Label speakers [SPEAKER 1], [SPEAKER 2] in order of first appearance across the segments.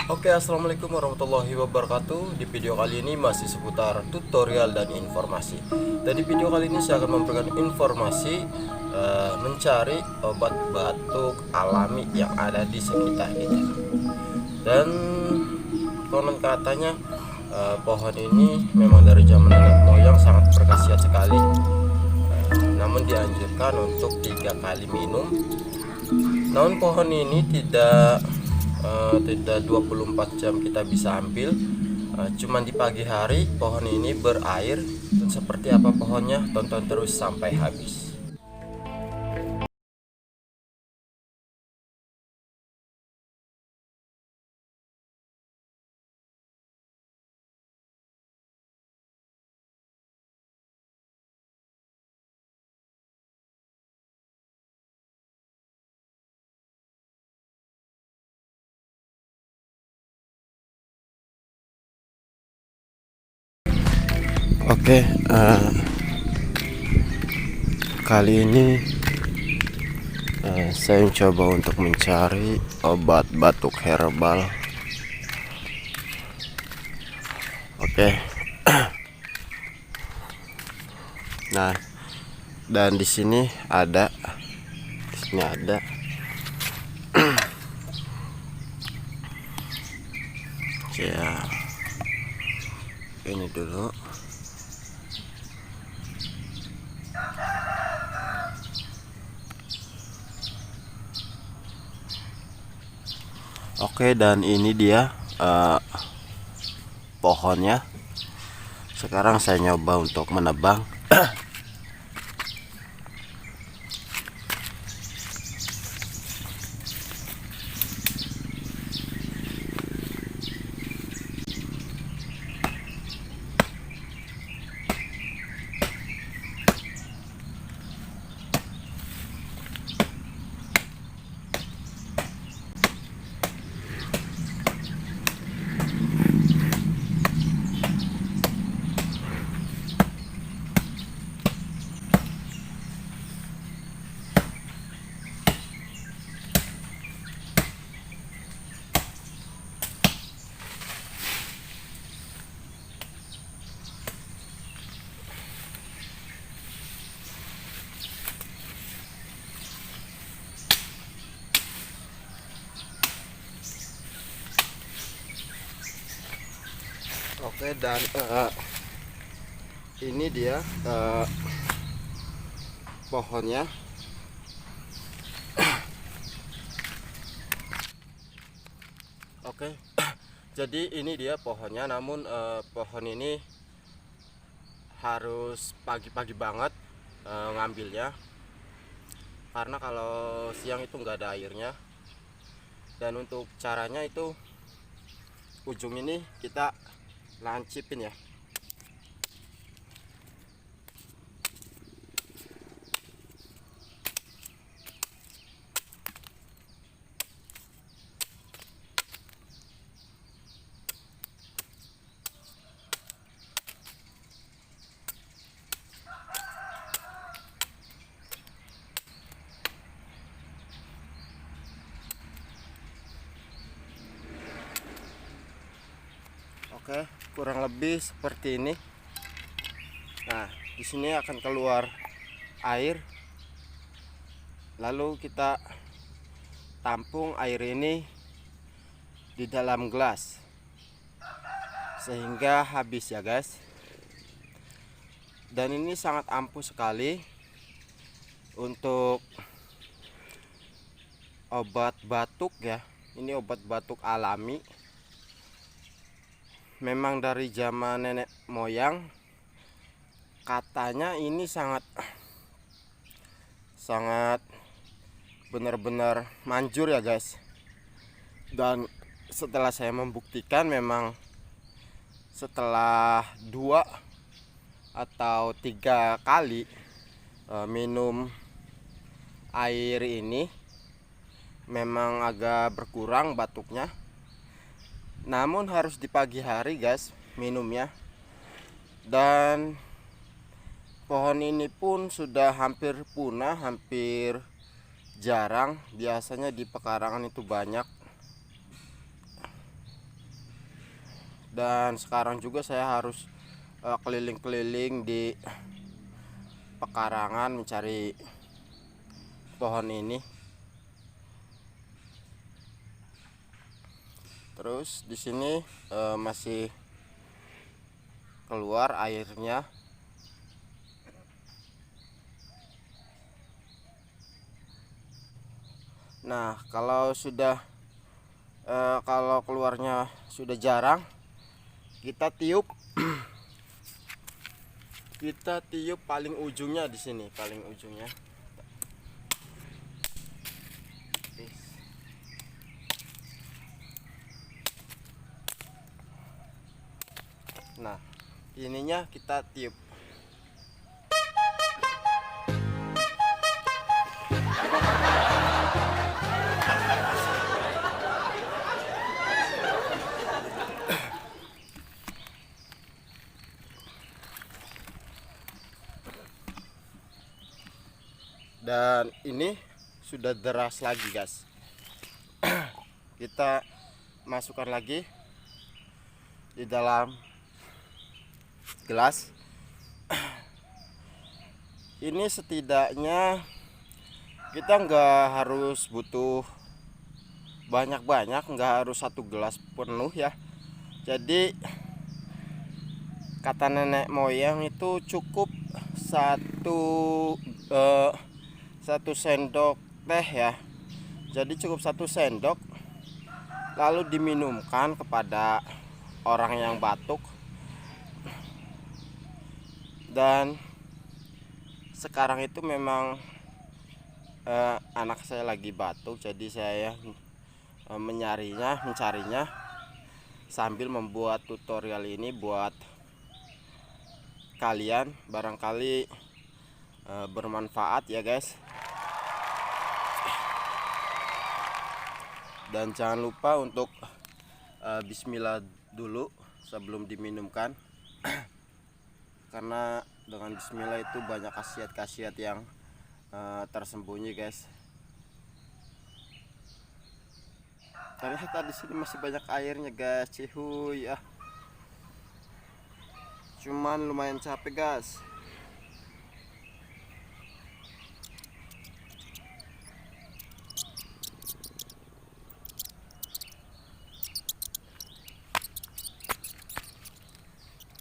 [SPEAKER 1] Oke, assalamualaikum warahmatullahi wabarakatuh. Di video kali ini masih seputar tutorial dan informasi. Dan di video kali ini saya akan memberikan informasi mencari obat batuk alami yang ada di sekitar kita. Dan konon katanya pohon ini memang dari zaman nenek moyang sangat berkhasiat sekali. Namun dianjurkan untuk 3 kali minum. Namun pohon ini tidak 24 jam kita bisa ambil, cuman di pagi hari pohon ini berair. Dan seperti apa pohonnya, tonton terus sampai habis. Oke, kali ini saya coba untuk mencari obat batuk herbal. Oke. Nah, dan di sini ada, ya, ini dulu. Oke, dan ini dia pohonnya. Sekarang saya nyoba untuk menebang. Oke, dan ini dia pohonnya. Oke, jadi ini dia pohonnya. Namun pohon ini harus pagi-pagi banget ngambilnya, karena kalau siang itu nggak ada airnya. Dan untuk caranya itu, ujung ini kita lancipin ya. Oke, kurang lebih seperti ini. Nah, di sini akan keluar air. Lalu kita tampung air ini di dalam gelas sehingga habis ya guys. Dan ini sangat ampuh sekali untuk obat batuk ya. Ini obat batuk alami. Memang dari zaman nenek moyang katanya ini sangat benar-benar manjur ya guys. Dan setelah saya membuktikan, memang setelah 2 atau 3 kali minum air ini, memang agak berkurang batuknya. Namun harus di pagi hari guys minumnya. Dan pohon ini pun sudah hampir punah, hampir jarang. Biasanya di pekarangan itu banyak. Dan sekarang juga saya harus keliling-keliling di pekarangan mencari pohon ini. Terus di sini masih keluar airnya. Nah, kalau sudah kalau keluarnya sudah jarang, kita tiup kita tiup paling ujungnya di sini, paling ujungnya. Nah, ininya kita tiup. Dan ini sudah deras lagi guys. Kita masukkan lagi di dalam gelas. Ini setidaknya kita nggak harus butuh banyak-banyak, nggak harus 1 gelas penuh ya. Jadi kata nenek moyang itu cukup satu sendok teh ya. Jadi cukup 1 sendok, lalu diminumkan kepada orang yang batuk. Dan sekarang itu memang anak saya lagi batuk, jadi saya mencarinya sambil membuat tutorial ini buat kalian. Barangkali bermanfaat ya guys. Dan jangan lupa untuk bismillah dulu sebelum diminumkan. Karena dengan bismillah itu banyak khasiat-khasiat yang tersembunyi guys. Ternyata di sini masih banyak airnya guys, cihuy ya. Cuman lumayan capek guys.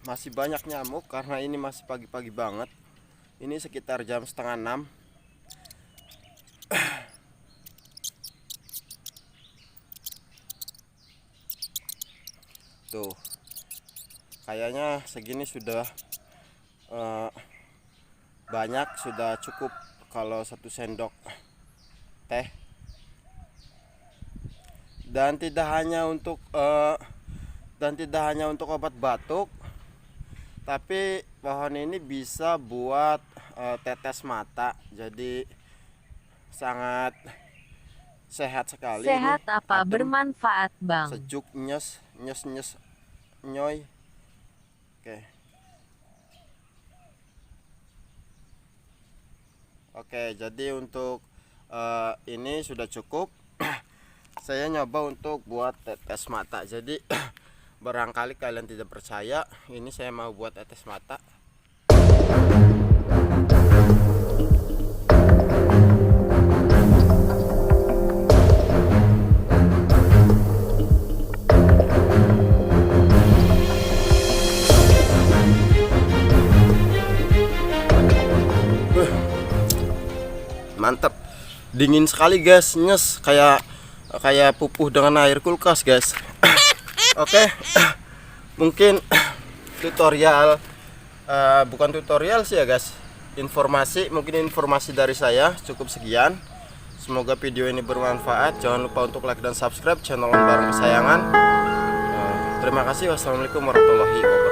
[SPEAKER 1] Masih banyak nyamuk karena ini masih pagi-pagi banget. Ini sekitar jam 5:30. Tuh, kayaknya segini sudah banyak, sudah cukup kalau 1 sendok teh. Dan tidak hanya untuk obat batuk, tapi pohon ini bisa buat tetes mata. Jadi sangat sehat sekali.
[SPEAKER 2] Sehat
[SPEAKER 1] ini
[SPEAKER 2] apa
[SPEAKER 1] adem,
[SPEAKER 2] bermanfaat bang?
[SPEAKER 1] sejuk, nyes nyoy. Oke, jadi untuk ini sudah cukup. Saya nyoba untuk buat tetes mata. Jadi barangkali kalian tidak percaya, ini saya mau buat tetes mata. Mantap, dingin sekali guys, nyes kayak pupuh dengan air kulkas guys. Oke, mungkin tutorial bukan tutorial sih ya guys, mungkin informasi dari saya cukup sekian. Semoga video ini bermanfaat. Jangan lupa untuk like dan subscribe channel bareng kesayangan. Terima kasih. Wassalamualaikum warahmatullahi wabarakatuh.